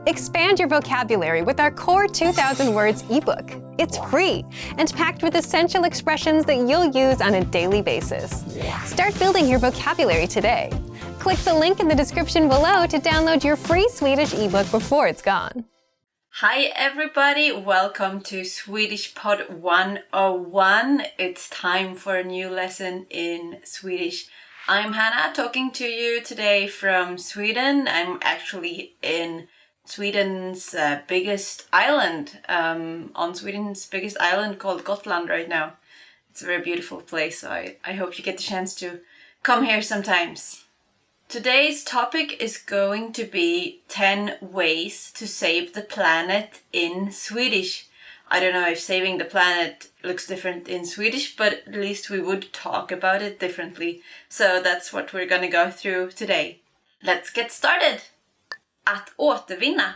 Expand your vocabulary with our Core 2000 Words ebook. It's free and packed with essential expressions that you'll use on a daily basis. Start building your vocabulary today. Click the link in the description below to download your free Swedish ebook before it's gone. Hi everybody, welcome to Swedish Pod 101. It's time for a new lesson in Swedish. I'm Hannah, talking to you today from Sweden. I'm actually in Sweden's biggest island, on Sweden's biggest island called Gotland right now. It's a very beautiful place, so I hope you get the chance to come here sometimes. Today's topic is going to be 10 ways to save the planet in Swedish. I don't know if saving the planet looks different in Swedish, but at least we would talk about it differently. So that's what we're gonna go through today. Let's get started! Att återvinna,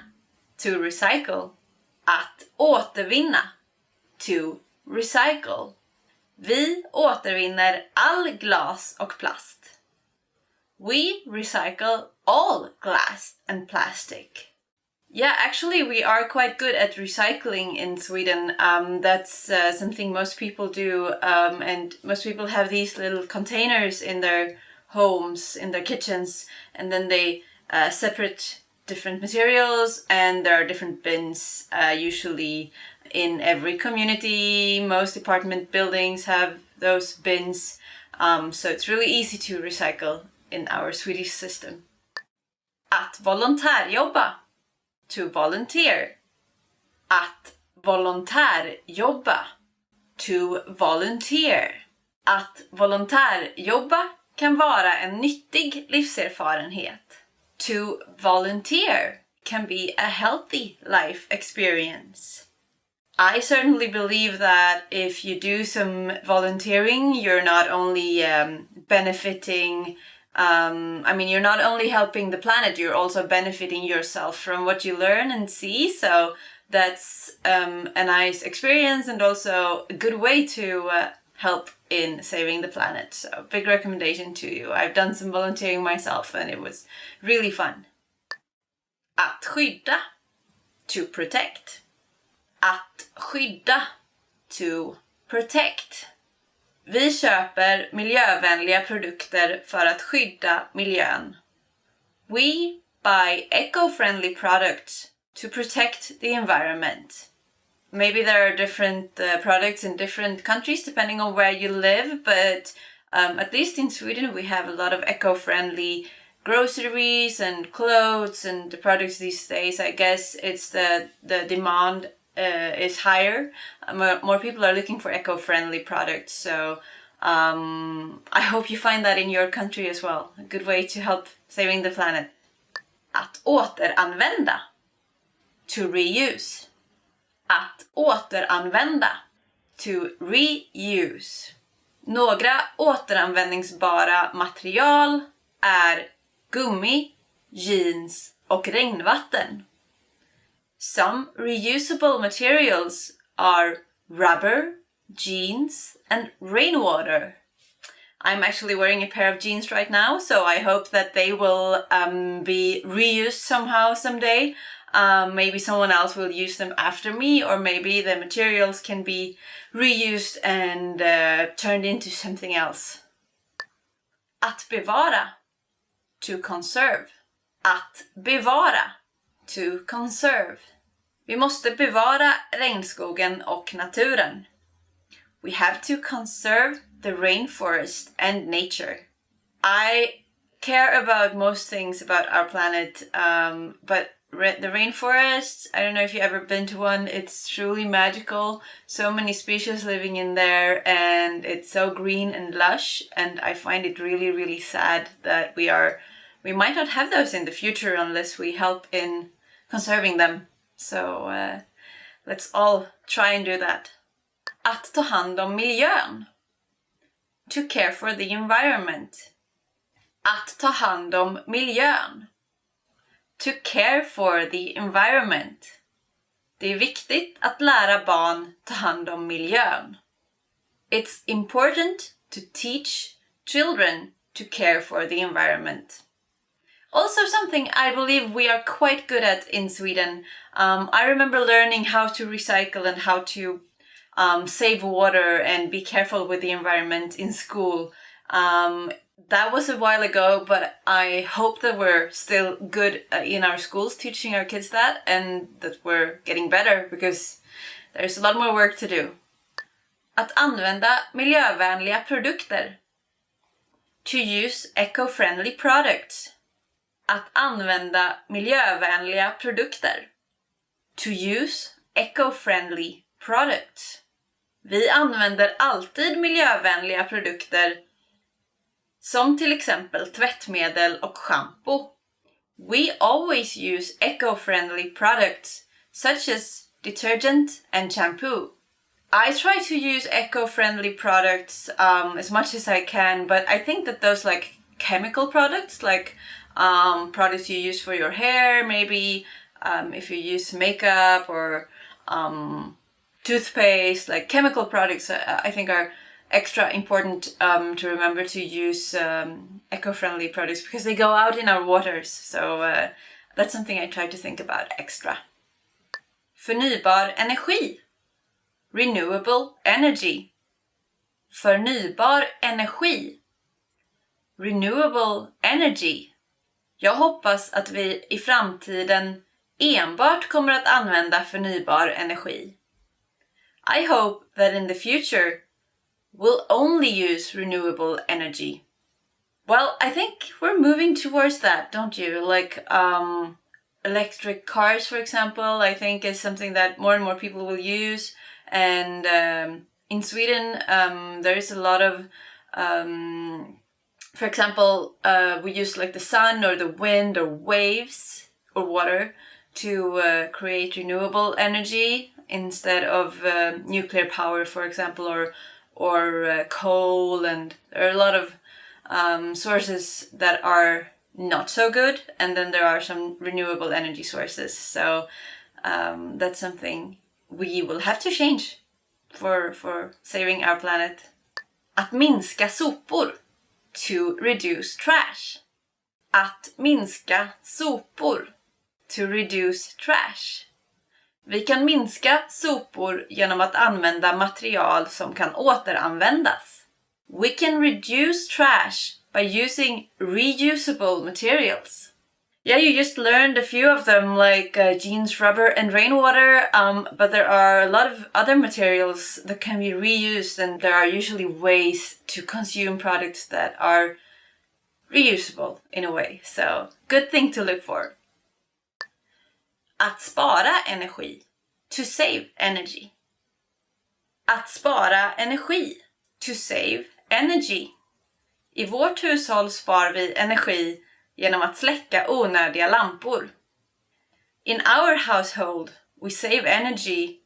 to recycle. Att återvinna, to recycle. Vi återvinner all glas och plast. We recycle all glass and plastic. Yeah, actually we are quite good at recycling in Sweden. That's something most people do, and most people have these little containers in their homes, in their kitchens, and then they separate different materials, and there are different bins, usually in every community. Most apartment buildings have those bins, so it's really easy to recycle in our Swedish system. Att volontärjobba, to volunteer. Att volontärjobba, to volunteer. Att volontärjobba kan vara en nyttig livserfarenhet. To volunteer can be a healthy life experience. I certainly believe that if you do some volunteering, you're not only benefiting, you're not only helping the planet, you're also benefiting yourself from what you learn and see. So that's a nice experience and also a good way to help in saving the planet. So big recommendation to you. I've done some volunteering myself and it was really fun. Att skydda, to protect. Att skydda, to protect. Vi köper miljövänliga produkter för att skydda miljön. We buy eco-friendly products to protect the environment. Maybe there are different products in different countries depending on where you live, but at least in Sweden we have a lot of eco-friendly groceries and clothes and the products these days. I guess it's the demand is higher. More people are looking for eco-friendly products, so I hope you find that in your country as well. A good way to help saving the planet. Att återanvända, to reuse. Att återanvända, to reuse. Några återanvändningsbara material är gummi, jeans och regnvatten. Some reusable materials are rubber, jeans and rainwater. I'm actually wearing a pair of jeans right now, so I hope that they will be reused somehow someday. Maybe someone else will use them after me, or maybe the materials can be reused and turned into something else. Att bevara, to conserve. Att bevara, to conserve. Vi måste bevara regnskogen och naturen. We have to conserve the rainforest and nature. I care about most things about our planet, but the rainforests, I don't know if you've ever been to one, it's truly magical. So many species living in there and it's so green and lush, and I find it really, really sad that we might not have those in the future unless we help in conserving them. So let's all try and do that. Att ta hand om miljön, to care for the environment. Att ta hand om miljön, to care for the environment. Det är viktigt att lära barn ta hand om miljön. It's important to teach children to care for the environment. Also something I believe we are quite good at in Sweden. I remember learning how to recycle and how to save water and be careful with the environment in school. That was a while ago, but I hope that we're still good in our schools teaching our kids that, and that we're getting better because there's a lot more work to do. Att använda miljövänliga produkter. To use eco-friendly products. Att använda miljövänliga produkter. To use eco-friendly products. Vi använder alltid miljövänliga produkter som till exempel tvättmedel och shampoo. We always use eco-friendly products such as detergent and shampoo. I try to use eco-friendly products as much as I can, but I think that those like chemical products, like products you use for your hair, maybe if you use makeup or toothpaste, like chemical products, I think are extra important to remember to use eco-friendly products because they go out in our waters. So that's something I try to think about extra. Förnybar energi. Renewable energy. Förnybar energi. Renewable energy. Jag hoppas att vi i framtiden enbart kommer att använda förnybar energi. I hope that in the future we'll only use renewable energy. Well, I think we're moving towards that, don't you? Like electric cars, for example, I think is something that more and more people will use. And in Sweden, there is a lot of, for example, we use like the sun or the wind or waves or water to create renewable energy instead of nuclear power, for example, or coal. And there are a lot of sources that are not so good, and then there are some renewable energy sources. So that's something we will have to change for saving our planet. Att minska sopor. To reduce trash. Att minska sopor. To reduce trash. Vi kan minska sopor genom att använda material som kan återanvändas. We can reduce trash by using reusable materials. Yeah, you just learned a few of them, like jeans, rubber, and rainwater, but there are a lot of other materials that can be reused, and there are usually ways to consume products that are reusable in a way. So, good thing to look for. Att spara energi. To save energy. Att spara energi. To save energy. I vårt hushåll spar vi energi genom att släcka onödiga lampor. In our household, we save energy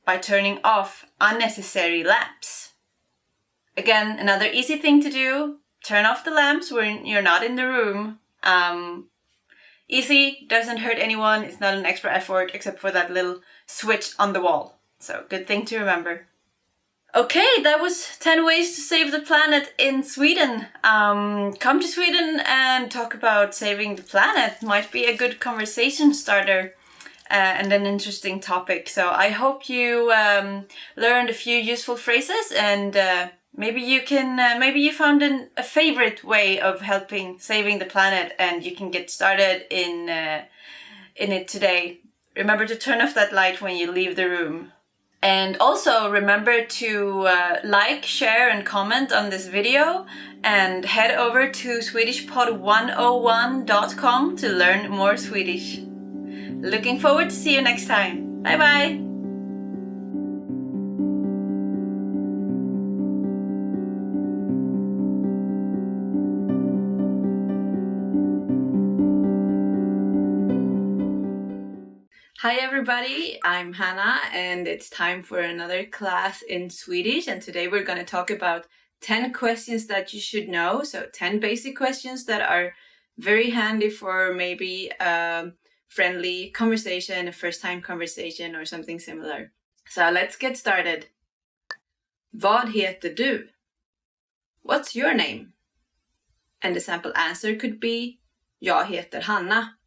by turning off unnecessary lamps. Again, another easy thing to do, turn off the lamps when you're not in the room. Easy, doesn't hurt anyone, it's not an extra effort except for that little switch on the wall. So, good thing to remember. Okay, that was 10 ways to save the planet in Sweden. Come to Sweden and talk about saving the planet. Might be a good conversation starter and an interesting topic. So I hope you learned a few useful phrases, and maybe you found a favorite way of helping saving the planet, and you can get started in it today. Remember to turn off that light when you leave the room. And also remember to like, share and comment on this video, and head over to swedishpod101.com to learn more Swedish. Looking forward to see you next time. Bye bye! Hi everybody, I'm Hannah, and it's time for another class in Swedish, and today we're going to talk about 10 questions that you should know. So 10 basic questions that are very handy for maybe a friendly conversation, a first time conversation or something similar. So let's get started. Vad heter du? What's your name? And the sample answer could be, Jag heter Hanna.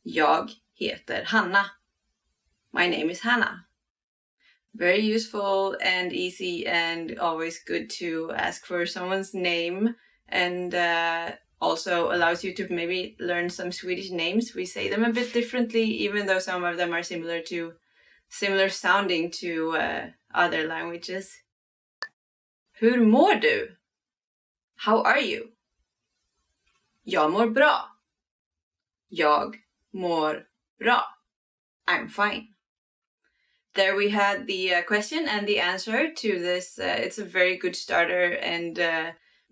Jag heter Hanna. My name is Hannah. Very useful and easy and always good to ask for someone's name, and also allows you to maybe learn some Swedish names. We say them a bit differently, even though some of them are similar sounding to other languages. Hur mår du? How are you? Jag mår bra. Jag mår bra. I'm fine. There we had the question and the answer to this. It's a very good starter, and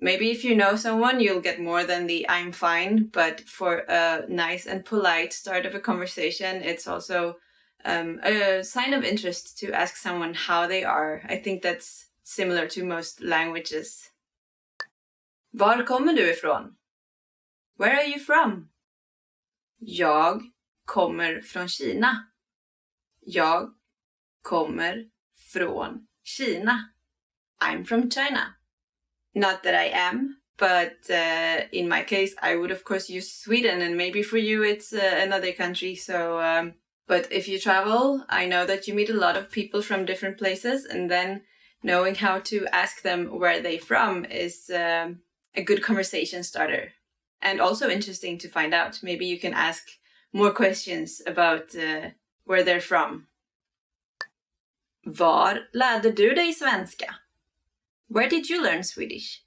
maybe if you know someone, you'll get more than the I'm fine, but for a nice and polite start of a conversation, it's also a sign of interest to ask someone how they are. I think that's similar to most languages. Var kommer du ifrån? Where are you from? Jag kommer från Kina. Jag kommer från Kina. I'm from China. Not that I am, but in my case, I would of course use Sweden, and maybe for you it's another country. So, but if you travel, I know that you meet a lot of people from different places, and then knowing how to ask them where they're from is a good conversation starter. And also interesting to find out. Maybe you can ask more questions about where they're from. Var lärde du dig svenska? Where did you learn Swedish?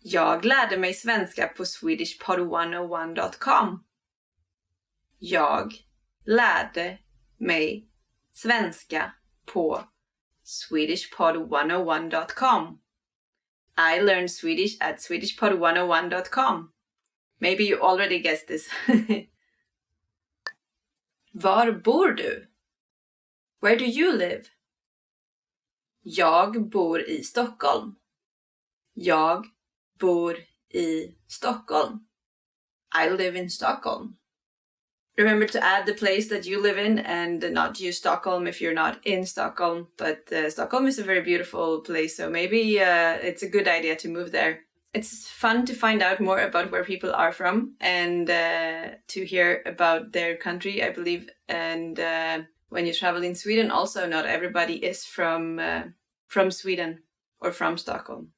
Jag lärde mig svenska på swedishpod101.com. Jag lärde mig svenska på swedishpod101.com. I learned Swedish at swedishpod101.com. Maybe you already guessed this. Var bor du? Where do you live? Jag bor i Stockholm. Jag bor i Stockholm. I live in Stockholm. Remember to add the place that you live in and not use Stockholm if you're not in Stockholm. But Stockholm is a very beautiful place, so maybe it's a good idea to move there. It's fun to find out more about where people are from and to hear about their country, I believe. And when you travel in Sweden, also not everybody is from Sweden or from Stockholm.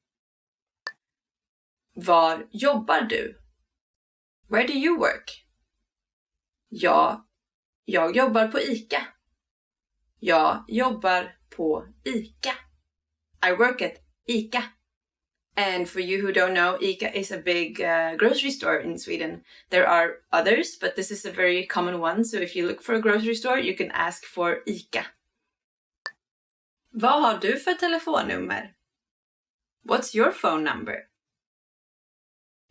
Var jobbar du? Where do you work? Ja, jag jobbar på ICA. Jag jobbar på ICA. I work at ICA. And for you who don't know, ICA is a big grocery store in Sweden. There are others, but this is a very common one. So if you look for a grocery store, you can ask for ICA. Vad har du för telefonnummer? What's your phone number?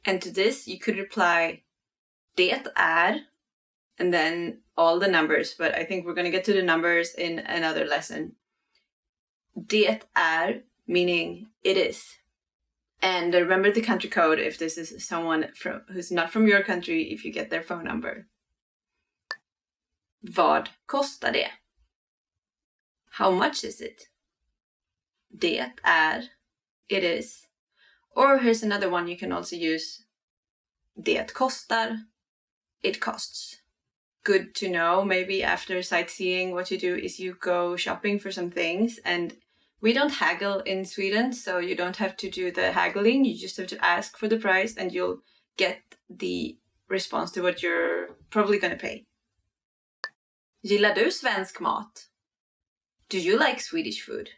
And to this, you could reply, det är, and then all the numbers. But I think we're going to get to the numbers in another lesson. Det är, meaning it is. And remember the country code if this is someone who's not from your country, if you get their phone number. Vad kostar det? How much is it? Det är, it is. Or here's another one you can also use. Det kostar, it costs. Good to know. Maybe after sightseeing, what you do is you go shopping for some things, and we don't haggle in Sweden, so you don't have to do the haggling. You just have to ask for the price and you'll get the response to what you're probably going to pay. Gillar du svensk mat? Do you like Swedish food?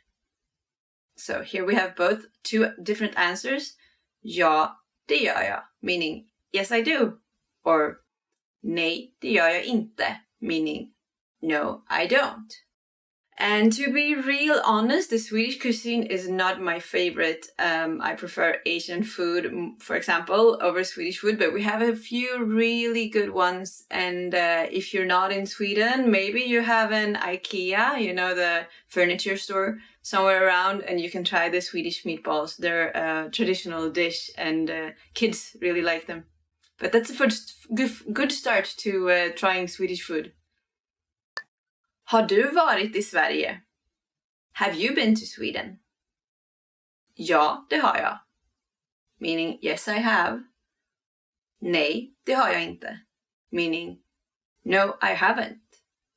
So here we have both two different answers. Ja, det gör jag, meaning yes I do. Or nej, det gör jag inte, meaning no I don't. And to be real honest, the Swedish cuisine is not my favorite. I prefer Asian food, for example, over Swedish food, but we have a few really good ones. And if you're not in Sweden, maybe you have an IKEA, you know, the furniture store somewhere around, and you can try the Swedish meatballs. They're a traditional dish, and kids really like them. But that's a first good start to trying Swedish food. Har du varit i Sverige? Have you been to Sweden? Ja, det har jag. Meaning, yes I have. Nej, det har jag inte. Meaning, no, I haven't.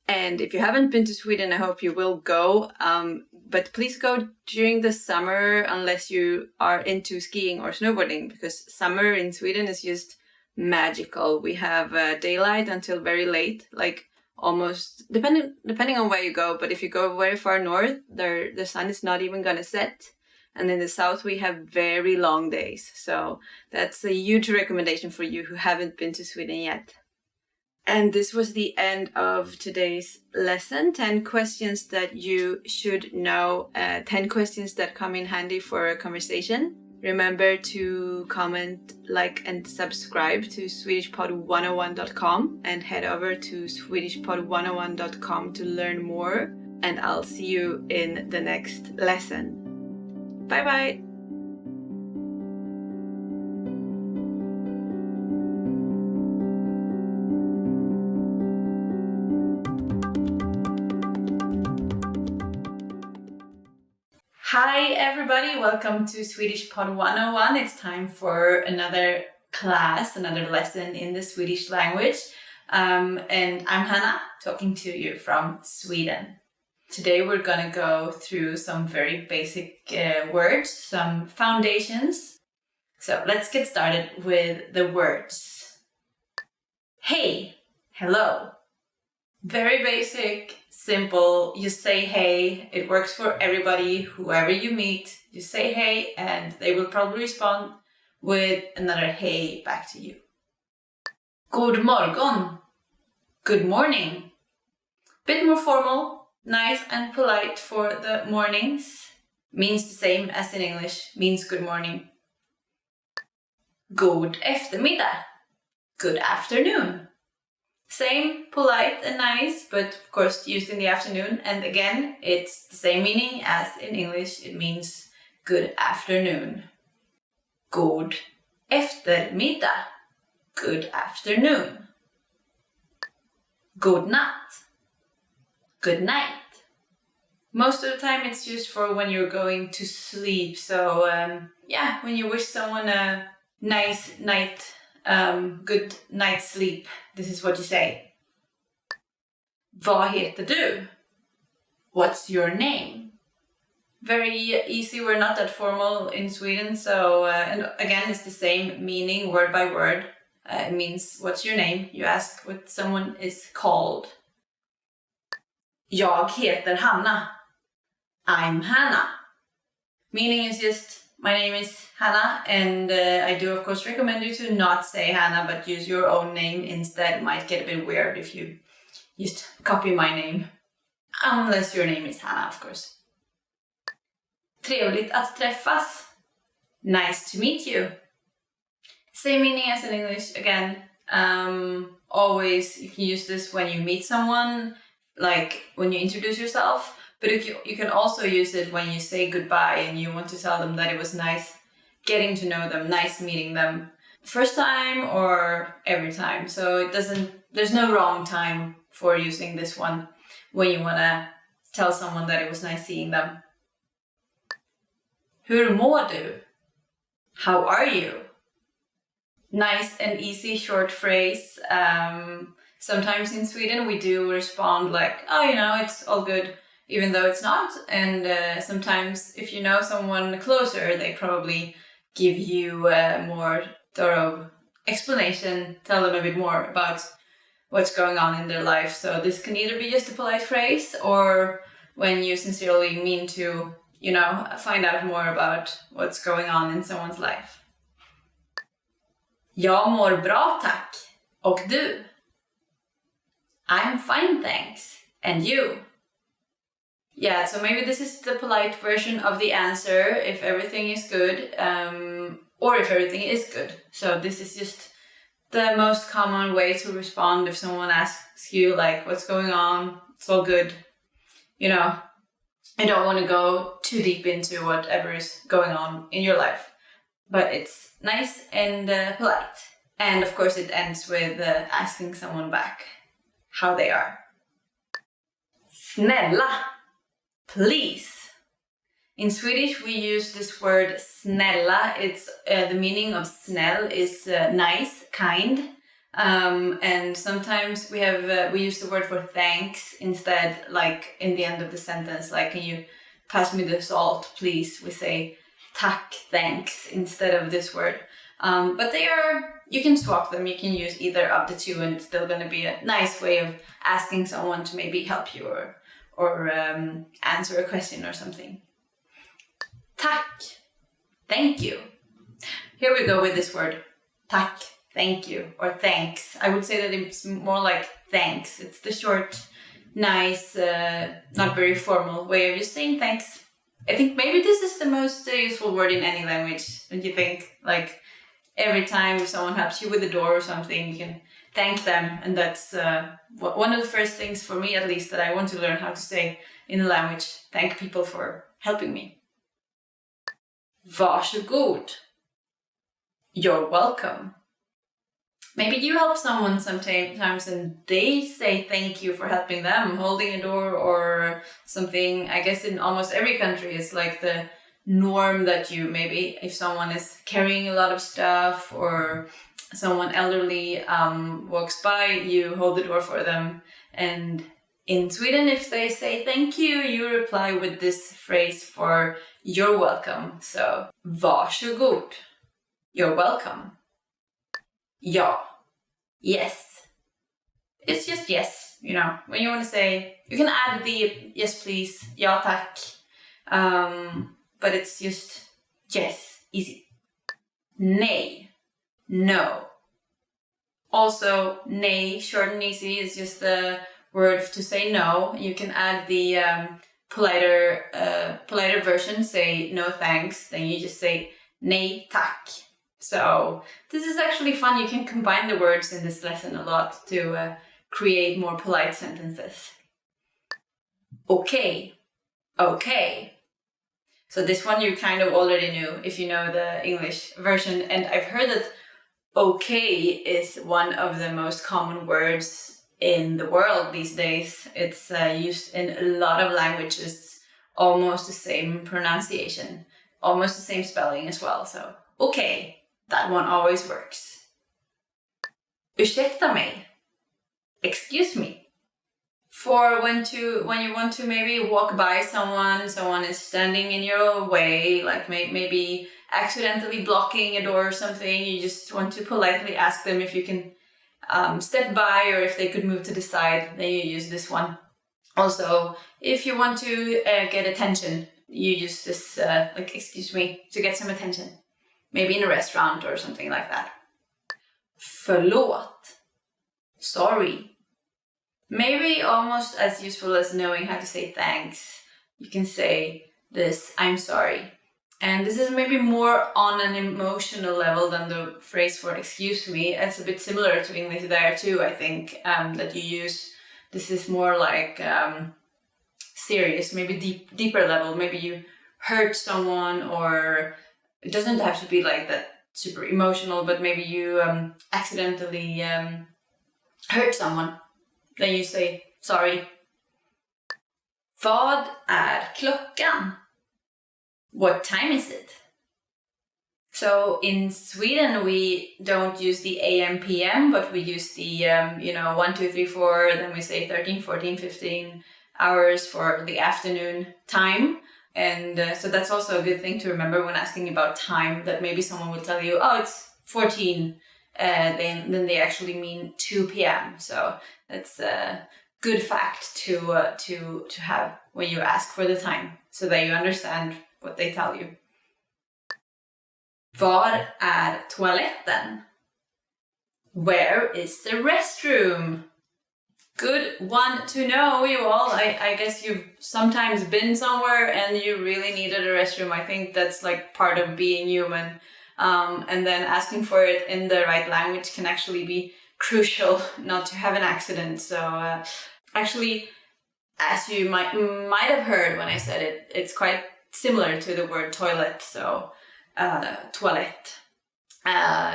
And if you haven't been to Sweden, I hope you will go. But please go during the summer unless you are into skiing or snowboarding, because summer in Sweden is just magical. We have daylight until very late, like almost depending on where you go. But if you go very far north, the sun is not even gonna set. And in the south, we have very long days. So that's a huge recommendation for you who haven't been to Sweden yet. And this was the end of today's lesson. 10 questions that you should know, 10 questions that come in handy for a conversation. Remember to comment, like, and subscribe to SwedishPod101.com and head over to SwedishPod101.com to learn more. And I'll see you in the next lesson. Bye bye! Hi everybody, welcome to Swedish Pod 101. It's time for another class, another lesson in the Swedish language. And I'm Hannah, talking to you from Sweden. Today we're gonna go through some very basic words, some foundations. So let's get started with the words. Hey, hello. Very basic, simple. You say hey. It works for everybody, whoever you meet. You say hey and they will probably respond with another hey back to you. God morgon. Good morning. Bit more formal, nice and polite for the mornings. Means the same as in English, means good morning. God eftermiddag. Good afternoon. Same, polite and nice, but of course used in the afternoon. And again, it's the same meaning as in English. It means good afternoon. God eftermiddag. Good afternoon. God natt. Good night. Most of the time it's used for when you're going to sleep. So when you wish someone a nice night, good night's sleep, this is what you say. Vad heter du? What's your name? Very easy, we're not that formal in Sweden, so and again it's the same meaning word by word. It means what's your name? You ask what someone is called. Jag heter Hanna. I'm Hannah. Meaning is just my name is Hannah, and I do of course recommend you to not say Hannah but use your own name instead. It might get a bit weird if you just copy my name. Unless your name is Hannah, of course. Trevligt att träffas. Nice to meet you. Same meaning as in English again. Always you can use this when you meet someone, like when you introduce yourself. But you can also use it when you say goodbye and you want to tell them that it was nice getting to know them, nice meeting them. First time or every time. So there's no wrong time for using this one when you want to tell someone that it was nice seeing them. Hur mår du? How are you? Nice and easy short phrase. Sometimes in Sweden we do respond like, oh, it's all good, even though it's not. And sometimes if you know someone closer, they probably give you a more thorough explanation, tell them a bit more about what's going on in their life. So this can either be just a polite phrase or when you sincerely mean to, find out more about what's going on in someone's life. Jag mår bra tack. Och du? I'm fine thanks. And you? Yeah, so maybe this is the polite version of the answer if everything is good, or if everything is good. So this is just the most common way to respond if someone asks you like, what's going on? It's all good. I don't want to go too deep into whatever is going on in your life, but it's nice and polite. And of course it ends with asking someone back how they are. Snälla. Please. In Swedish, we use this word snälla. It's the meaning of snäll is nice, kind. And sometimes we use the word for thanks instead, like in the end of the sentence, like, can you pass me the salt, please? We say tack, thanks, instead of this word. But you can swap them. You can use either of the two, and it's still going to be a nice way of asking someone to maybe help you or answer a question or something. Tack, thank you. Here we go with this word, tack, thank you, or thanks. I would say that it's more like thanks. It's the short, nice, not very formal way of just saying thanks. I think maybe this is the most useful word in any language. Don't you think? Like every time if someone helps you with the door or something, you can thank them. And that's one of the first things for me, at least, that I want to learn how to say in a language. Thank people for helping me. Varsågod. You're welcome. Maybe you help someone sometimes and they say thank you for helping them, holding a door or something. I guess in almost every country it's like the norm that you, maybe if someone is carrying a lot of stuff or someone elderly walks by, you hold the door for them. And in Sweden, if they say thank you, you reply with this phrase for you're welcome. So, varsågod. You're welcome. Ja. Yes. It's just yes, you know. When you want to say, you can add the yes please, ja tack. But it's just yes, easy. Nej. No. Also, nej, short and easy, is just the word to say no. You can add the politer version, say no thanks, then you just say nej tack. So this is actually fun. You can combine the words in this lesson a lot to create more polite sentences. Okay. Okay. So this one you kind of already knew if you know the English version, and I've heard that okay is one of the most common words in the world these days. It's used in a lot of languages, almost the same pronunciation, almost the same spelling as well. So, okay, that one always works. Ursäkta mig. Excuse me. For when you want to maybe walk by someone is standing in your way, like maybe accidentally blocking a door or something, you just want to politely ask them if you can step by or if they could move to the side, then you use this one. Also, if you want to get attention, you use this, like, excuse me, to get some attention. Maybe in a restaurant or something like that. Förlåt. Sorry. Maybe almost as useful as knowing how to say thanks. You can say this, I'm sorry. And this is maybe more on an emotional level than the phrase for excuse me. It's a bit similar to English there too, I think, that you use. This is more like serious, maybe deeper level. Maybe you hurt someone, or it doesn't have to be like that super emotional, but maybe you accidentally hurt someone. Then you say sorry. Vad är klockan? What time is it? So in Sweden we don't use the AM PM, but we use the 1, 2, 3, 4, then we say 13, 14, 15 hours for the afternoon time. And so that's also a good thing to remember when asking about time, that maybe someone will tell you, oh, it's 14, then they actually mean 2 p.m. So that's a good fact to have when you ask for the time, so that you understand what they tell you. Var är toaletten? Where is the restroom? Good one to know, you all. I guess you've sometimes been somewhere and you really needed a restroom. I think that's like part of being human. And then asking for it in the right language can actually be crucial not to have an accident. So actually, as you might have heard when I said it, it's quite similar to the word toilet. So toilette.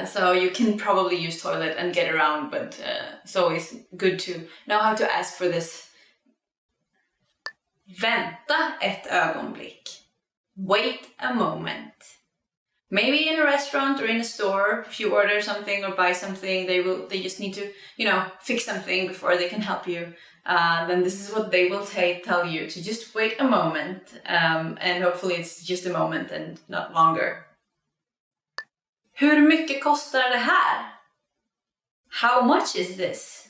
So you can probably use toilet and get around, but it's always good to know how to ask for this. Vänta ett ögonblick. Wait a moment. Maybe in a restaurant or in a store, if you order something or buy something, they just need to, fix something before they can help you. Then this is what they will tell you, to just wait a moment. And hopefully it's just a moment and not longer. Hur mycket kostar det här? How much is this?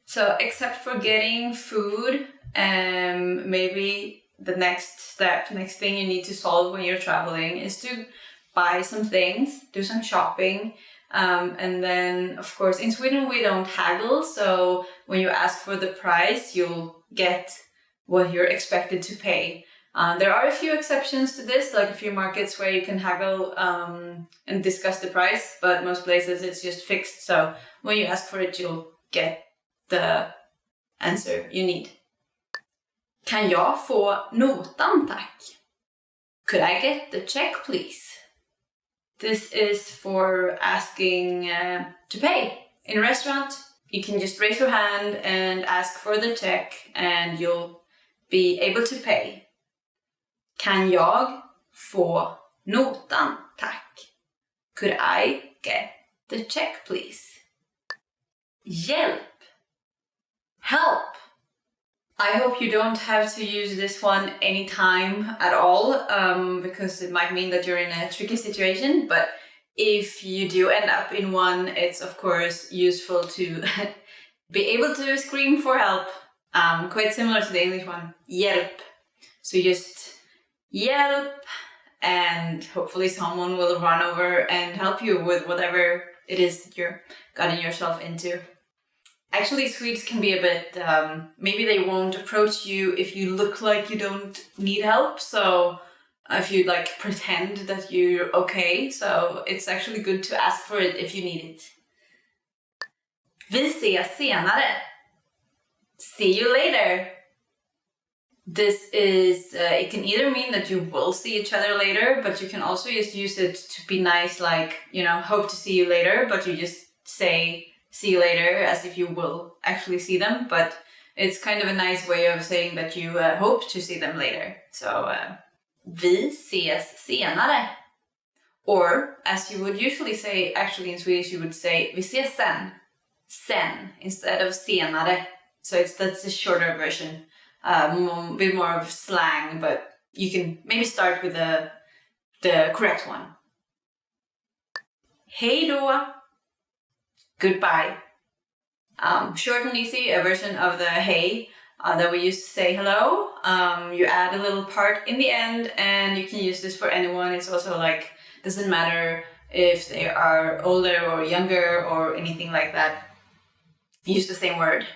So except for getting food, maybe the next thing you need to solve when you're traveling is to buy some things, do some shopping. And then, of course, in Sweden we don't haggle, so when you ask for the price, you'll get what you're expected to pay. There are a few exceptions to this, like a few markets where you can haggle and discuss the price, but most places it's just fixed, so when you ask for it, you'll get the answer you need. Kan jag få notan, tack? Could I get the check, please? This is for asking to pay. In a restaurant, you can just raise your hand and ask for the check and you'll be able to pay. Kan jag få notan, tack? Could I get the check, please? Hjälp. Help. I hope you don't have to use this one anytime at all, because it might mean that you're in a tricky situation, but if you do end up in one, it's of course useful to be able to scream for help. Quite similar to the English one, hjälp. So just hjälp, and hopefully someone will run over and help you with whatever it is that you're getting yourself into. Actually, Swedes can be a bit, maybe they won't approach you if you look like you don't need help, so if you pretend that you're okay, so it's actually good to ask for it if you need it. Vi ses senare. See you later. This is, it can either mean that you will see each other later, but you can also just use it to be nice, hope to see you later, but you just say see you later as if you will actually see them, but it's kind of a nice way of saying that you hope to see them later. So, vi ses senare. Or, as you would usually say, actually in Swedish you would say vi ses sen. Sen, instead of senare. So that's a shorter version. A bit more of slang, but you can maybe start with the correct one. Hej då. Goodbye. Short and easy, a version of the hey that we used to say hello. You add a little part in the end, and you can use this for anyone. It's also doesn't matter if they are older or younger or anything like that. Use the same word.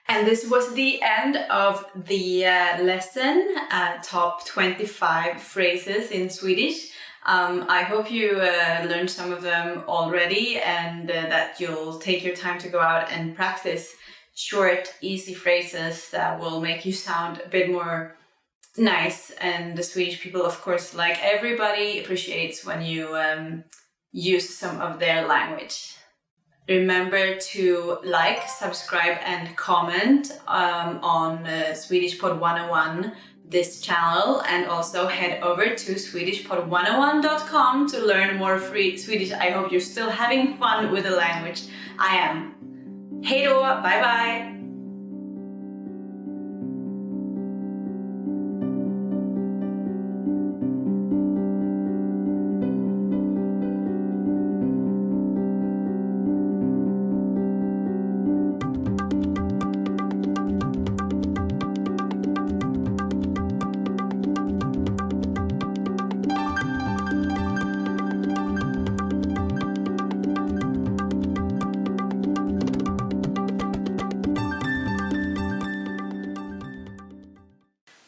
And this was the end of the lesson, top 25 phrases in Swedish. I hope you learned some of them already, and that you'll take your time to go out and practice short, easy phrases that will make you sound a bit more nice. And the Swedish people, of course, like everybody, appreciates when you use some of their language. Remember to like, subscribe, and comment on Swedish Pod 101, this channel, and also head over to swedishpod101.com to learn more free Swedish. I hope you're still having fun with the language. I am. Hej då, bye bye!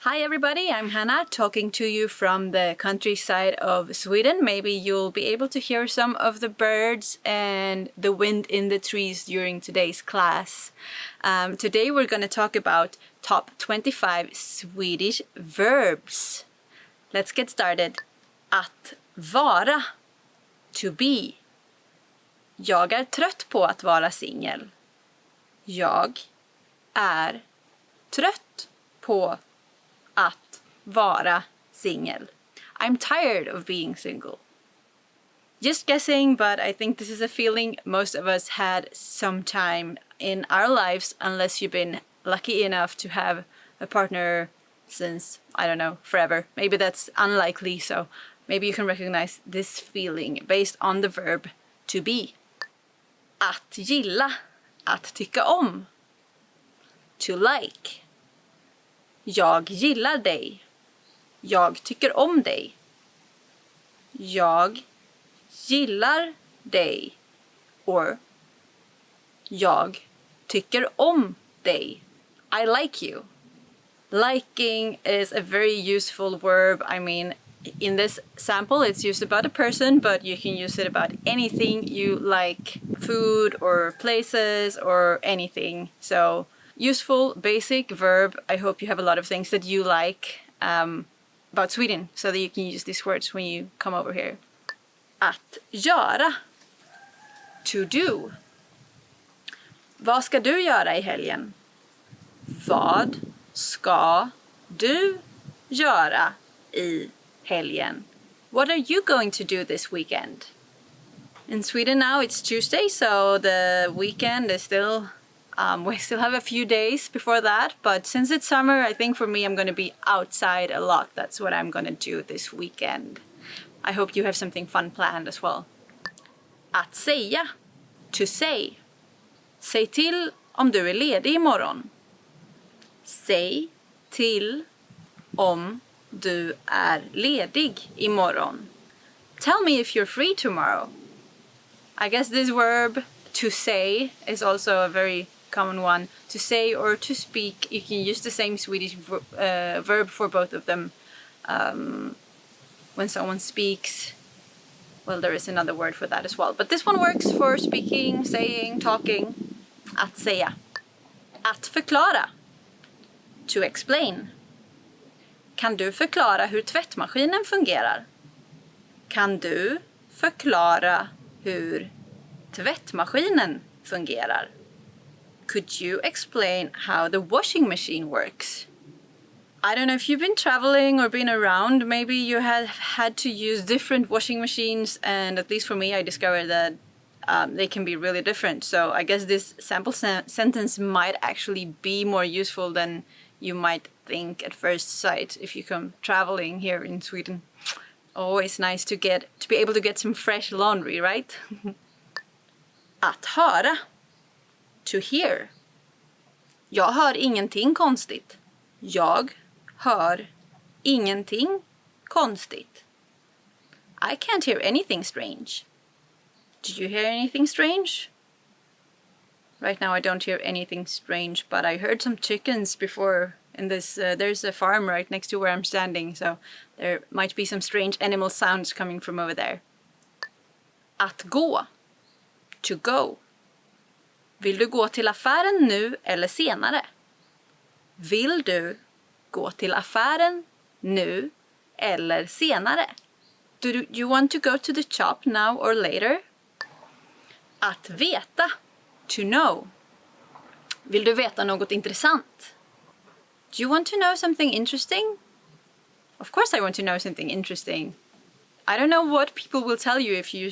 Hi everybody, I'm Hannah, talking to you from the countryside of Sweden. Maybe you'll be able to hear some of the birds and the wind in the trees during today's class. Today we're going to talk about top 25 Swedish verbs. Let's get started. Att vara, to be. Jag är trött på att vara singel. Jag är trött på att vara singel. I'm tired of being single. Just guessing, but I think this is a feeling most of us had sometime in our lives, unless you've been lucky enough to have a partner since, I don't know, forever. Maybe that's unlikely, so maybe you can recognize this feeling based on the verb to be. Att gilla, att tycka om. To like. Jag gillar dig. Jag tycker om dig. Jag gillar dig. Or jag tycker om dig. I like you. Liking is a very useful verb. I mean, in this sample it's used about a person, but you can use it about anything you like. Food or places or anything. So useful, basic verb. I hope you have a lot of things that you like about Sweden so that you can use these words when you come over here. Att göra. To do. Vad ska du göra i helgen? Vad ska du göra i helgen? What are you going to do this weekend? In Sweden now it's Tuesday, so the weekend is still... we still have a few days before that, but since it's summer, I think for me I'm going to be outside a lot. That's what I'm going to do this weekend. I hope you have something fun planned as well. Att säga. To say. Säg till om du är ledig imorgon. Säg till om du är ledig imorgon. Tell me if you're free tomorrow. I guess this verb, to say, is also a very common one. To say or to speak, you can use the same Swedish verb for both of them. When someone speaks, well, there is another word for that as well. But this one works for speaking, saying, talking. Att säga. Att förklara. To explain. Kan du förklara hur tvättmaskinen fungerar? Kan du förklara hur tvättmaskinen fungerar? Could you explain how the washing machine works? I don't know if you've been traveling or been around, maybe you have had to use different washing machines, and at least for me I discovered that they can be really different. So I guess this sample sentence might actually be more useful than you might think at first sight if you come traveling here in Sweden. Always nice to be able to get some fresh laundry, right? Att höra. To hear. Jag hör ingenting konstigt. Jag hör ingenting konstigt. I can't hear anything strange. Did you hear anything strange? Right now I don't hear anything strange, but I heard some chickens before in this. There's a farm right next to where I'm standing, so there might be some strange animal sounds coming from over there. Att gå. To go. Vill du gå till affären nu eller senare? Vill du gå till affären nu eller senare? Do you want to go to the shop now or later? Att veta. To know. Vill du veta något intressant? Do you want to know something interesting? Of course I want to know something interesting. I don't know what people will tell you if you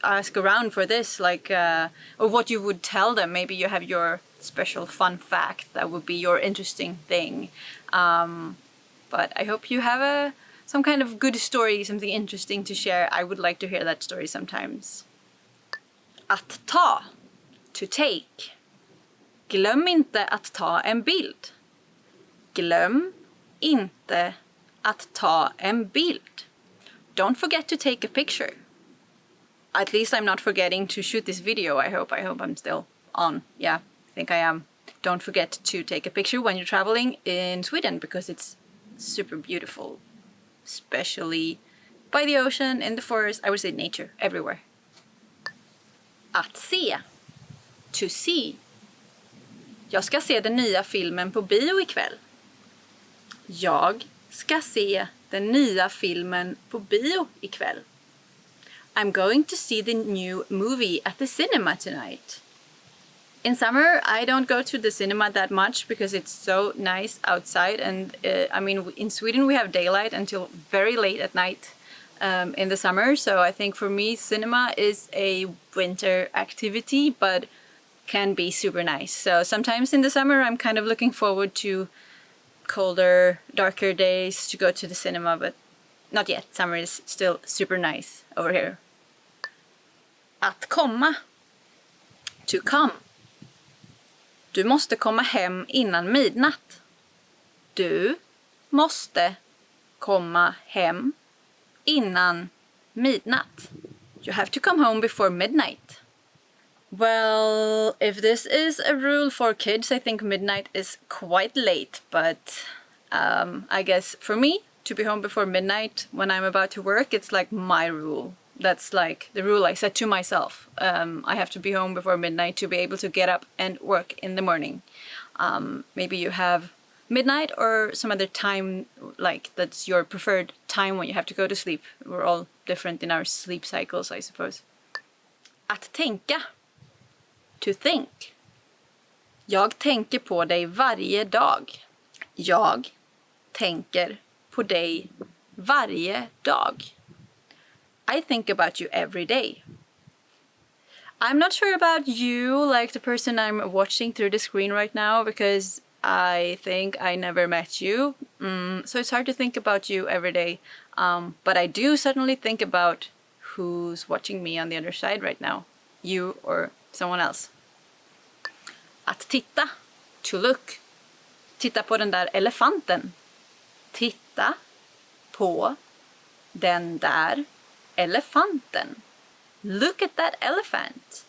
ask around for this, like, or what you would tell them. Maybe you have your special fun fact that would be your interesting thing. But I hope you have some kind of good story, something interesting to share. I would like to hear that story sometimes. Att ta. To take. Glöm inte att ta en bild. Glöm inte att ta en bild. Don't forget to take a picture. At least I'm not forgetting to shoot this video, I hope. I hope I'm still on. Yeah, I think I am. Don't forget to take a picture when you're traveling in Sweden, because it's super beautiful. Especially by the ocean, in the forest, I would say nature, everywhere. Att se. To see. Jag ska se den nya filmen på bio ikväll. Jag ska se den nya filmen på bio ikväll. I'm going to see the new movie at the cinema tonight. In summer, I don't go to the cinema that much because it's so nice outside. And I mean, in Sweden, we have daylight until very late at night in the summer. So I think for me, cinema is a winter activity, but can be super nice. So sometimes in the summer, I'm kind of looking forward to colder, darker days to go to the cinema, but not yet. Summer is still super nice over here. Att komma. To come. Du måste komma hem innan midnatt. Du måste komma hem innan midnatt. You have to come home before midnight. Well, if this is a rule for kids, I think midnight is quite late, but I guess for me, to be home before midnight when I'm about to work, it's like my rule. That's like the rule I set to myself. I have to be home before midnight to be able to get up and work in the morning. Maybe you have midnight or some other time, like that's your preferred time when you have to go to sleep. We're all different in our sleep cycles, I suppose. Att tänka. To think. Jag tänker på dig varje dag. Jag tänker på dig varje dag. I think about you every day. I'm not sure about you, like the person I'm watching through the screen right now, because I think I never met you. So it's hard to think about you every day. But I do certainly think about who's watching me on the other side right now. You or someone else. Att titta. To look. Titta på den där elefanten. Titta på den där elefanten. Look at that elephant.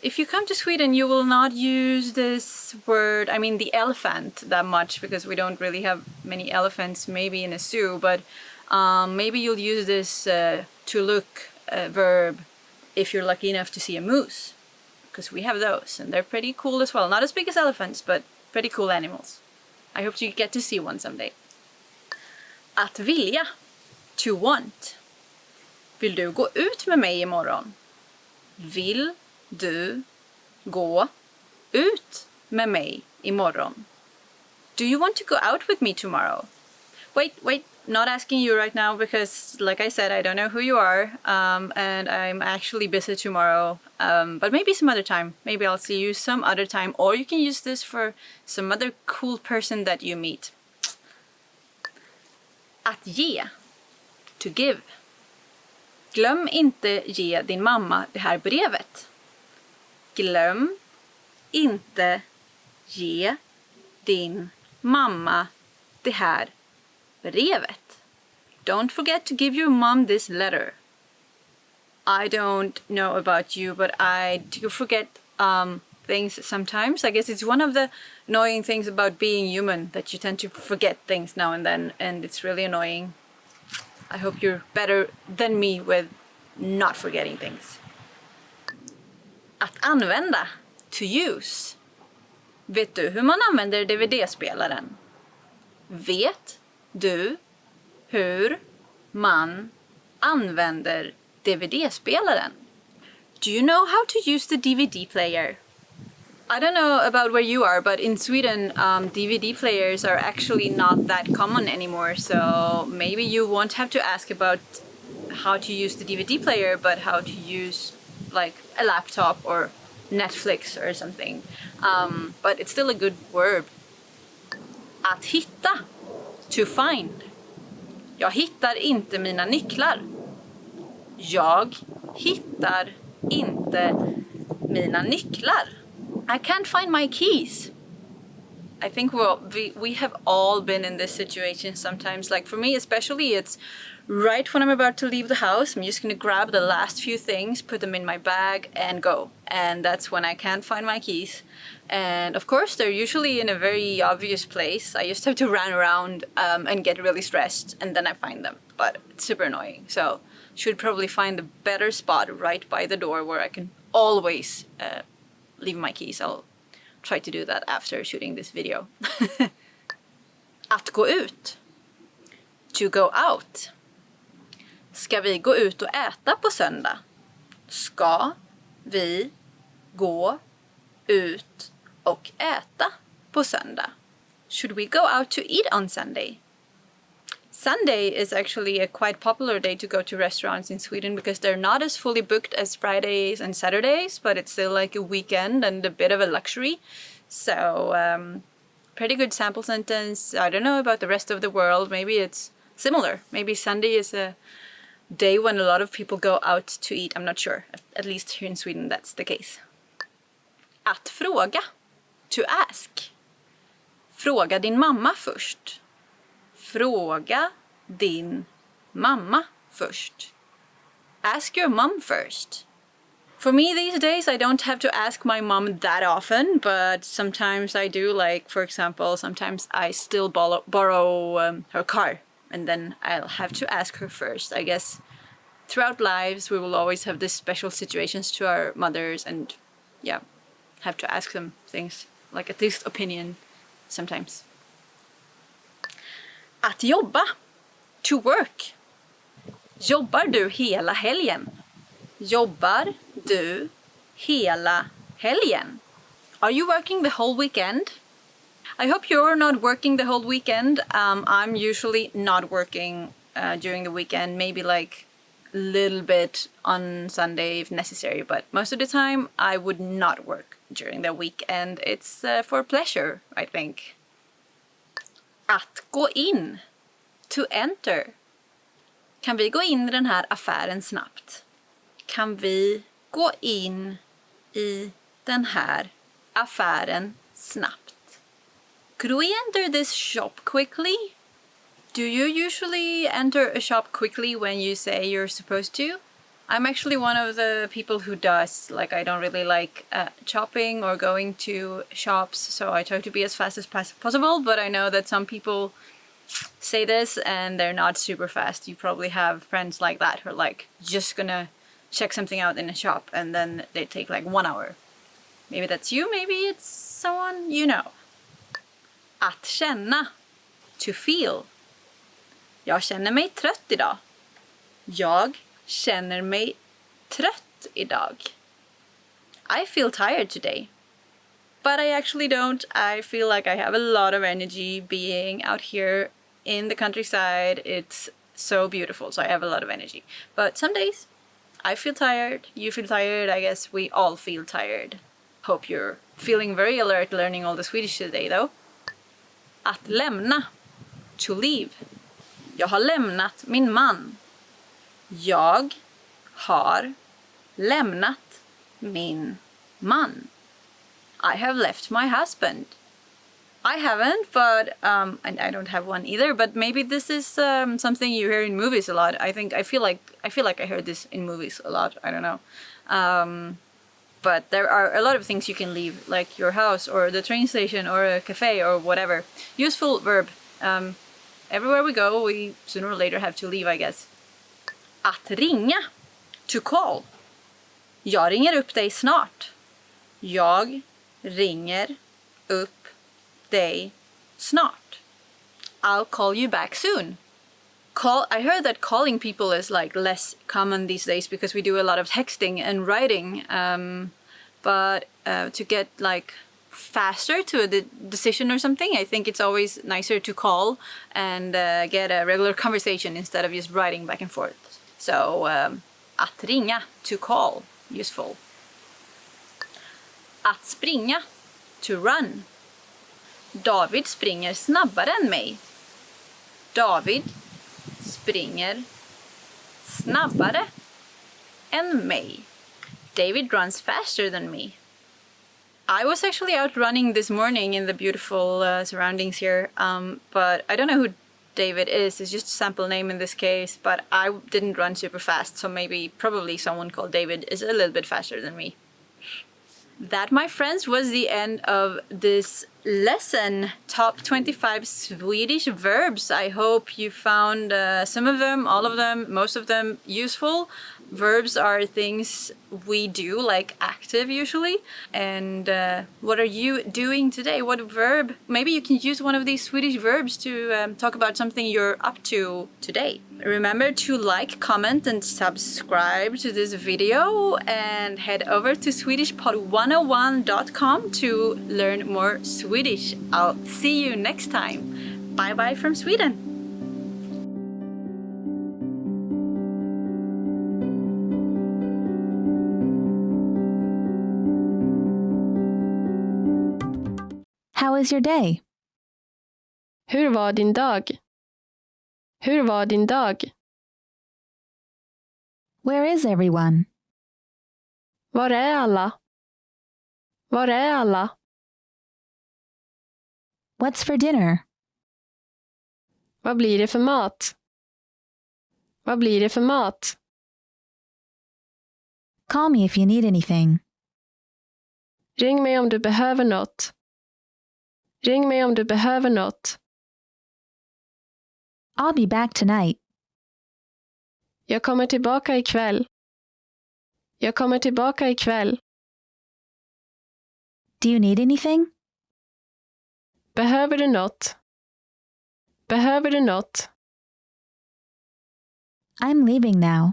If you come to Sweden, you will not use this word, I mean the elephant, that much because we don't really have many elephants, maybe in a zoo, but maybe you'll use this to look verb if you're lucky enough to see a moose, because we have those and they're pretty cool as well. Not as big as elephants, but pretty cool animals. I hope you get to see one someday. Att vilja. To want. Vill du gå ut med mig imorgon? Vill du gå ut med mig imorgon? Do you want to go out with me tomorrow? Wait, not asking you right now because, like I said, I don't know who you are, and I'm actually busy tomorrow, but maybe some other time. Maybe I'll see you some other time, or you can use this for some other cool person that you meet. Att ge. To give. Glöm inte ge din mamma det här brevet. Glöm inte ge din mamma det här brevet. Don't forget to give your mom this letter. I don't know about you, but I do forget things sometimes. I guess it's one of the annoying things about being human, that you tend to forget things now and then, and it's really annoying. I hope you're better than me with not forgetting things. Att använda. To use. Vet du hur man använder DVD-spelaren? Vet du hur man använder DVD-spelaren? Do you know how to use the DVD player? I don't know about where you are, but in Sweden, DVD players are actually not that common anymore. So maybe you won't have to ask about how to use the DVD player, but how to use like a laptop or Netflix or something. But it's still a good verb. Att hitta. To find. Jag hittar inte mina nycklar. Jag hittar inte mina nycklar. I can't find my keys. I think we have all been in this situation sometimes. Like for me especially, it's right when I'm about to leave the house. I'm just gonna grab the last few things, put them in my bag and go. And that's when I can't find my keys. And of course they're usually in a very obvious place. I just have to run around and get really stressed and then I find them. But it's super annoying. So should probably find a better spot right by the door where I can always leave my keys. I'll try to do that after shooting this video. Att gå ut. To go out. Ska vi gå ut och äta på söndag? Ska vi gå ut och äta på söndag? Should we go out to eat on Sunday? Sunday is actually a quite popular day to go to restaurants in Sweden because they're not as fully booked as Fridays and Saturdays, but it's still like a weekend and a bit of a luxury. So, pretty good sample sentence. I don't know about the rest of the world. Maybe it's similar. Maybe Sunday is a day when a lot of people go out to eat. I'm not sure. At least here in Sweden that's the case. Att fråga. To ask. Fråga din mamma först. Fråga din mamma först. Ask your mom first. For me these days, I don't have to ask my mom that often, but sometimes I do. Like, for example, sometimes I still borrow her car, and then I'll have to ask her first. I guess throughout lives, we will always have these special situations to our mothers, and yeah, have to ask them things, like at least opinion sometimes. Att jobba. To work. Jobbar du hela helgen? Jobbar du hela helgen? Are you working the whole weekend? I hope you're not working the whole weekend. I'm usually not working during the weekend, maybe like a little bit on Sunday if necessary, but most of the time I would not work during the weekend. It's for pleasure, I think. Att gå in. To enter. Kan vi gå in i den här affären snabbt? Kan vi gå in i den här affären snabbt? Could we enter this shop quickly? Do you usually enter a shop quickly when you say you're supposed to? I'm actually one of the people who does. Like, I don't really like shopping or going to shops, so I try to be as fast as possible, but I know that some people say this and they're not super fast. You probably have friends like that who are like just gonna check something out in a shop and then they take like 1 hour. Maybe that's you, maybe it's someone you know. Att känna. To feel. Jag känner mig trött idag. Jag känner mig trött idag. I feel tired today. But I actually don't. I feel like I have a lot of energy being out here in the countryside. It's so beautiful, so I have a lot of energy. But some days I feel tired, you feel tired, I guess we all feel tired. Hope you're feeling very alert learning all the Swedish today though. Att lämna. To leave. Jag har lämnat min man. Jag har lämnat min man. I have left my husband. I haven't, but and I don't have one either. But maybe this is something you hear in movies a lot. I feel like I heard this in movies a lot. I don't know, but there are a lot of things you can leave, like your house or the train station or a cafe or whatever. Useful verb. Everywhere we go, we sooner or later have to leave, I guess. Att ringa. To call. Jag ringer upp dig snart. Jag ringer upp dig snart. I'll call you back soon. I heard that calling people is like less common these days because we do a lot of texting and writing. But to get like faster to a decision or something, I think it's always nicer to call and get a regular conversation instead of just writing back and forth. So att ringa, to call, useful. Att springa. To run. David springer snabbare än mig. David springer snabbare än mig. David runs faster than me. I was actually out running this morning in the beautiful surroundings here, but I don't know who David is. It's just a sample name in this case, but I didn't run super fast, so probably someone called David is a little bit faster than me. That, my friends, was the end of this lesson. Top 25 Swedish verbs. I hope you found some of them, all of them, most of them useful. Verbs are things we do, like active usually. And what are you doing today? What verb? Maybe you can use one of these Swedish verbs to talk about something you're up to today. Remember to like, comment, and subscribe to this video, and head over to SwedishPod101.com to learn more Swedish. I'll see you next time. Bye bye from Sweden. How was your day? Hur var din dag? Hur var din dag? Where is everyone? Var är alla? Var är alla? What's for dinner? Vad blir det för mat? Vad blir det för mat? Call me if you need anything. Ring mig om du behöver något. Ring mig om du behöver något. I'll be back tonight. Jag kommer tillbaka ikväll. Jag kommer tillbaka ikväll. Do you need anything? Behöver du något? Behöver du något? I'm leaving now.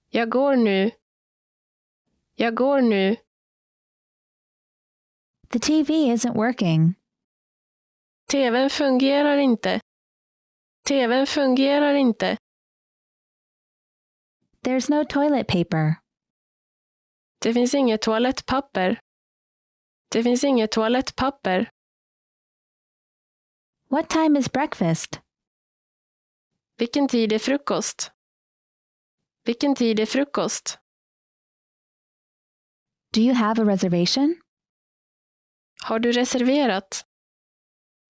Jag går nu. Jag går nu. The TV isn't working. TV:n fungerar inte. TV:n fungerar inte. There's no toilet paper. Det finns inget toalettpapper. Det finns inget toalettpapper. What time is breakfast? Vilken tid är frukost? Vilken tid är frukost? Do you have a reservation? Har du reserverat?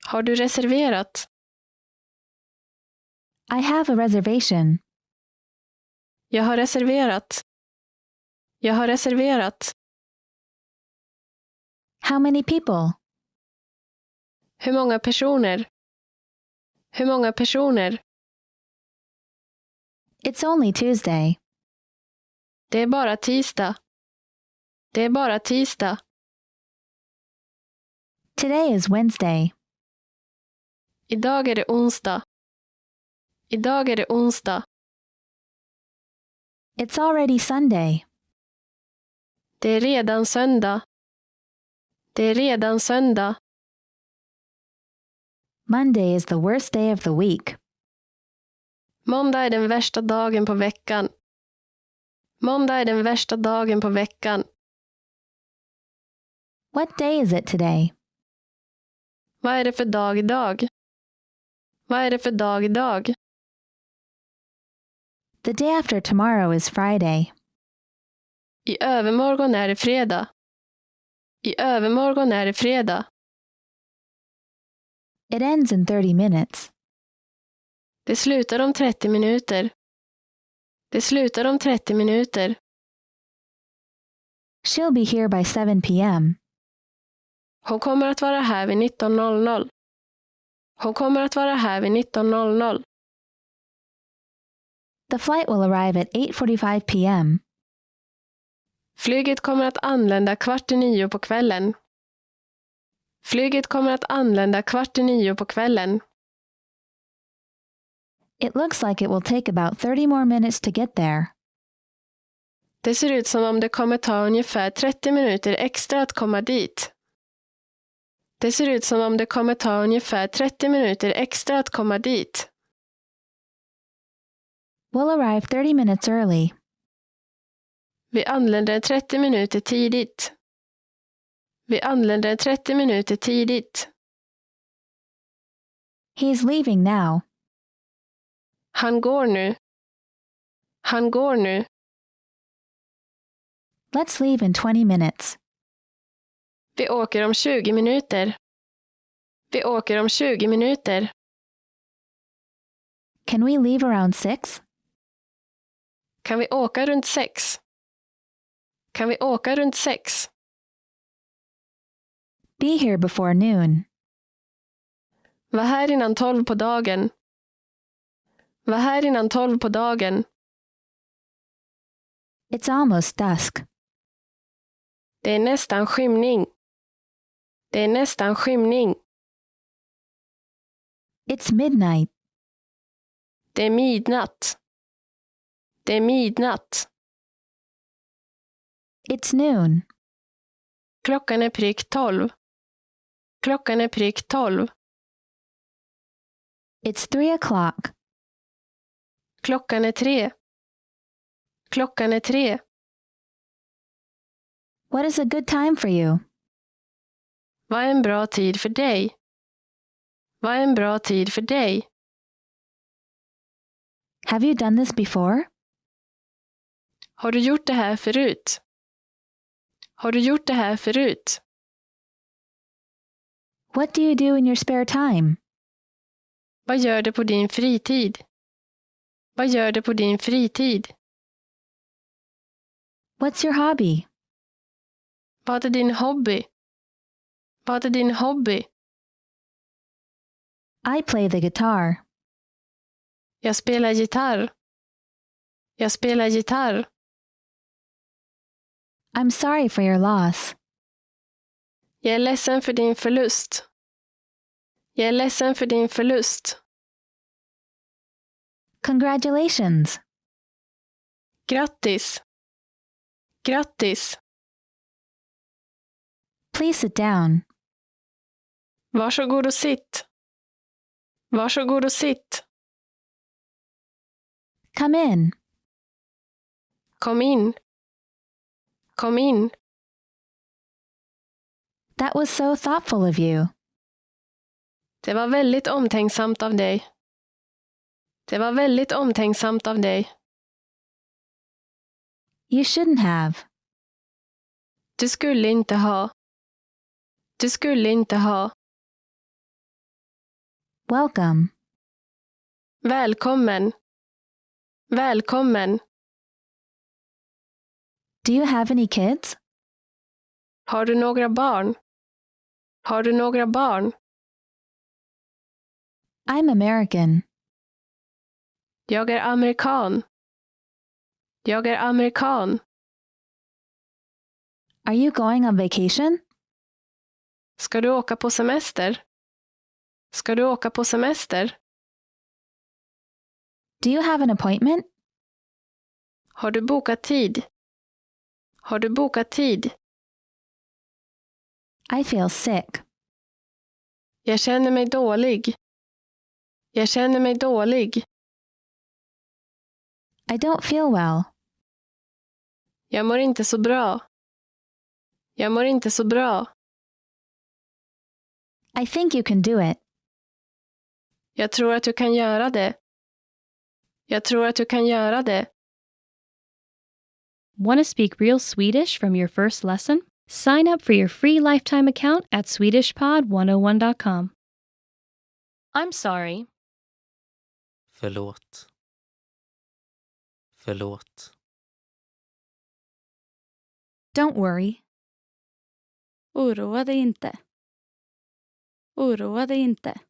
Har du reserverat? I have a reservation. Jag har reserverat. Jag har reserverat. How many people? Hur många personer? Hur många personer? It's only Tuesday. Det är bara tisdag. Det är bara tisdag. Today is Wednesday. Idag är det onsdag. Idag är det onsdag. It's already Sunday. Det är redan söndag. Det är redan söndag. Monday is the worst day of the week. Måndag är den värsta dagen på veckan. Måndag är den värsta dagen på veckan. What day is it today? Vad är det för dag idag? Vad är det för dag idag? The day after tomorrow is Friday. I övermorgon är det fredag. I övermorgon är det fredag. It ends in 30 minutes. Det slutar om 30 minuter. Det slutar om 30 minuter. She'll be here by 7 p.m. Hon kommer att vara här vid 19:00. Hon kommer att vara här vid 19:00. The flight will arrive at 8:45 p.m. Flyget kommer att anlända 8:15 på kvällen. Flyget kommer att anlända 8:15 på kvällen. It looks like it will take about 30 more minutes to get there. Det ser ut som om det kommer ta ungefär 30 minuter extra att komma dit. Det ser ut som om det kommer ta ungefär 30 minuter extra att komma dit. We'll arrive 30 minutes early. Vi anländer 30 minuter tidigt. Vi anländer 30 minuter tidigt. He's leaving now. Han går nu. Han går nu. Let's leave in 20 minutes. Vi åker om 20 minuter. Vi åker om 20 minuter. Can we leave around 6? Kan vi åka runt 6? Kan vi åka runt 6? Be here before noon. Var här innan 12 på dagen. Var här innan 12 på dagen. It's almost dusk. Det är nästan skymning. Det är nästan skymning. It's midnight. Det är midnatt. Det är midnatt. It's noon. Klockan är prick 12. Klockan är prick 12. It's 3:00. Klockan är 3. Klockan är 3. What is a good time for you? Vad är en bra tid för dig? Vad är en bra tid för dig? Have you done this before? Har du gjort det här förut? Har du gjort det här förut? What do you do in your spare time? Vad gör du på din fritid? Vad gör du på din fritid? What's your hobby? Vad är din hobby? Vad är din hobby? I play the guitar. Jag spelar gitarr. Jag spelar gitarr. I'm sorry for your loss. Jag är ledsen för din förlust. Jag är ledsen för din förlust. Congratulations. Grattis. Grattis. Please sit down. Varsågod och sitt. Varsågod och sitt. Come in. Kom in. Kom in. That was so thoughtful of you. Det var väldigt omtänksamt av dig. Det var väldigt omtänksamt av dig. You shouldn't have. Du skulle inte ha. Du skulle inte ha. Welcome. Välkommen. Välkommen. Do you have any kids? Har du några barn? Har du några barn? I'm American. Jag är amerikan. Jag är amerikan. Are you going on vacation? Ska du åka på semester? Ska du åka på semester? Do you have an appointment? Har du bokat tid? Har du bokat tid? I feel sick. Jag känner mig dålig. Jag känner mig dålig. I don't feel well. Jag mår inte så bra. Jag mår inte så bra. I think you can do it. Jag tror att du kan göra det. Jag tror att du kan göra det. Want to speak real Swedish from your first lesson? Sign up for your free lifetime account at SwedishPod101.com. I'm sorry. Förlåt. Förlåt. Don't worry. Oroa dig inte. Oroa dig inte.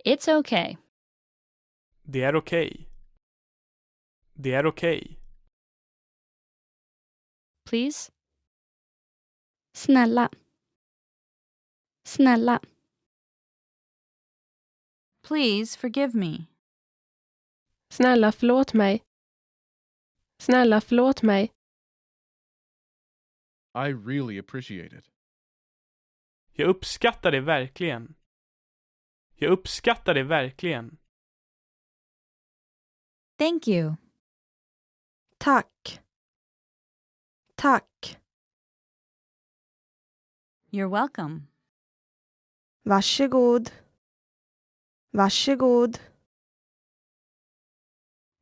It's okay. Det är okej. Det är okej. Please. Snälla. Snälla. Please forgive me. Snälla förlåt mig. Snälla förlåt mig. I really appreciate it. Jag uppskattar det verkligen. Jag uppskattar det verkligen. Thank you. Tack. Tack. You're welcome. Varsågod. Varsågod.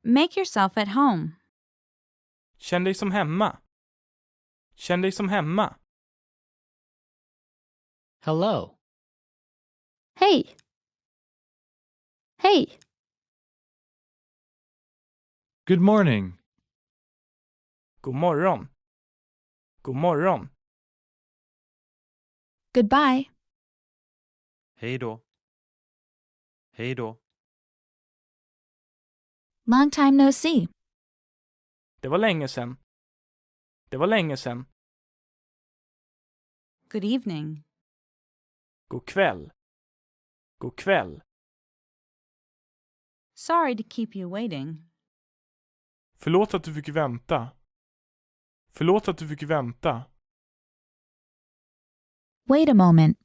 Make yourself at home. Känn dig som hemma. Känn dig som hemma. Hello. Hej. Hej. Good morning. God morgon. God morgon. Goodbye. Hej då. Hej då. Long time no see. Det var länge sedan. Det var länge sedan. Good evening. God kväll. God kväll. Sorry to keep you waiting. Förlåt att du fick vänta. Förlåt att du fick vänta. Wait a moment.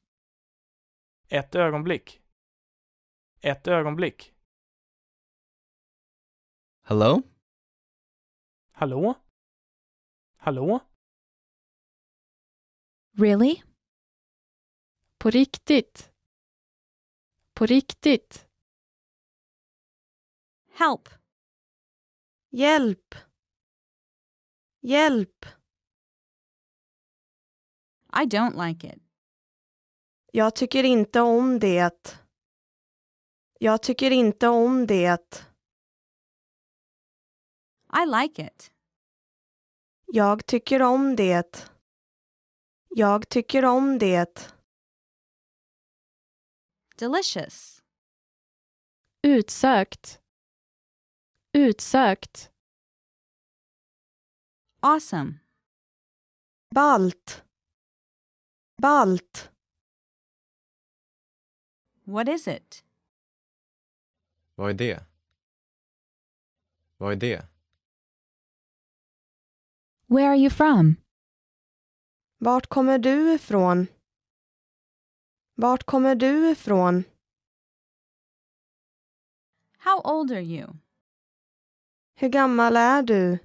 Ett ögonblick. Ett ögonblick. Hello? Hallå? Hallå? Really? På riktigt. På riktigt. Help. Hjälp. Hjälp. I don't like it. Jag tycker inte om det. Jag tycker inte om det. I like it. Jag tycker om det. Jag tycker om det. Delicious. Utsökt. Utsökt. Awesome. Ballt. Ballt. What is it? Vad är det? Vad är det? Where are you from? Vart kommer du ifrån? Vart kommer du ifrån? How old are you? Hur gammal är du?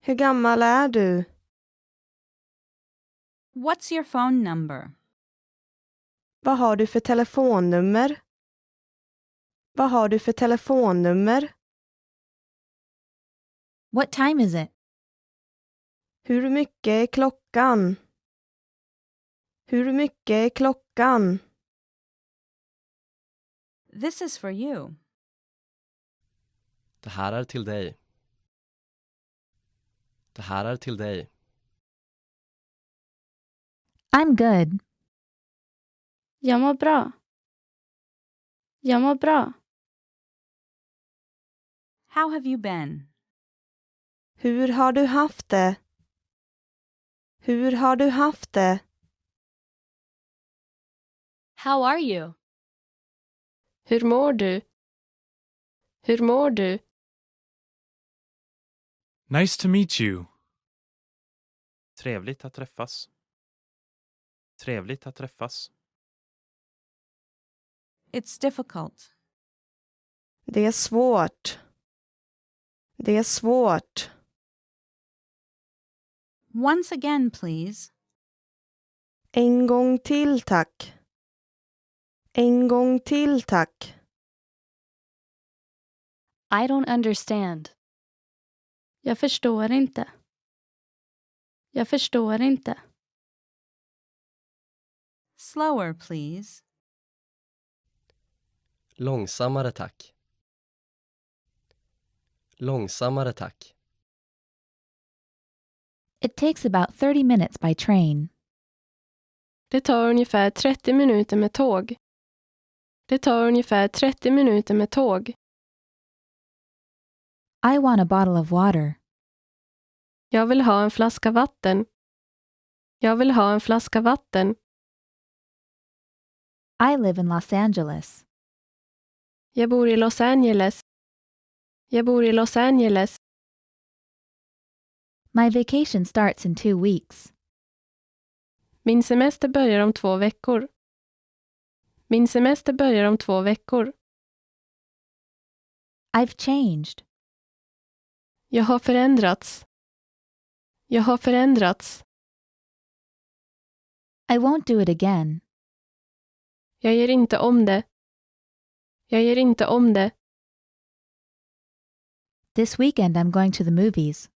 Hur gammal är du? What's your phone number? Vad har du för telefonnummer? Vad har du för telefonnummer? What time is it? Hur mycket är klockan? Hur mycket är klockan? This is for you. Det här är till dig. Det här är till dig. I'm good. Jag mår bra. Jag mår bra. How have you been? Hur har du haft det? Hur har du haft det? How are you? Hur mår du? Hur mår du? Nice to meet you. Trevligt att träffas. Trevligt att träffas. It's difficult. Det är svårt. Det är svårt. Once again, please. En gång till, tack. En gång till, tack. I don't understand. Jag förstår inte. Jag förstår inte. Slower, please. Långsammare tack. Långsammare tack. It takes about 30 minutes by train. Det tar ungefär 30 minuter med tåg. Det tar ungefär 30 minuter med tåg. I want a bottle of water. Jag vill ha en flaska vatten. Jag vill ha en flaska vatten. I live in Los Angeles. Jag bor i Los Angeles. Jag bor i Los Angeles. My vacation starts in 2 weeks. Min semester börjar om 2 veckor. Min semester börjar om 2 veckor. I've changed. Jag har förändrats. Jag har förändrats. I won't do it again. Jag ger inte om det. Jag ger inte om det. This weekend I'm going to the movies.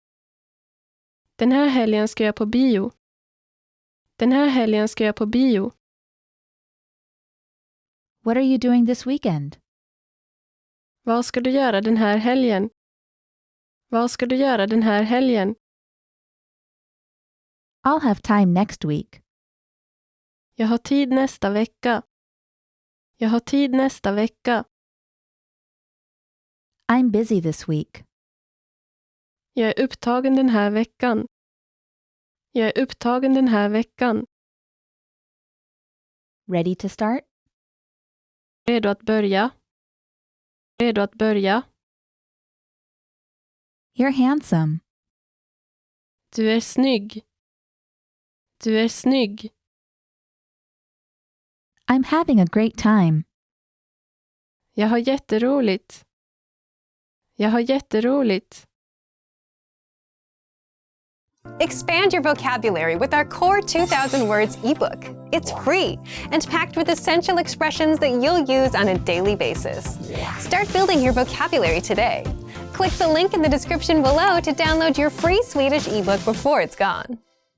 Den här helgen ska jag på bio. Den här helgen ska jag på bio. What are you doing this weekend? Vad ska du göra den här helgen? Vad ska du göra den här helgen? I'll have time next week. Jag har tid nästa vecka. Jag har tid nästa vecka. I'm busy this week. Jag är upptagen den här veckan. Jag är upptagen den här veckan. Ready to start? Redo att börja. Redo att börja. You're handsome. Du är snygg. Du är snygg. I'm having a great time. Jag har jätteroligt. Jag har jätteroligt. Expand your vocabulary with our Core 2000 Words ebook. It's free and packed with essential expressions that you'll use on a daily basis. Start building your vocabulary today. Click the link in the description below to download your free Swedish ebook before it's gone.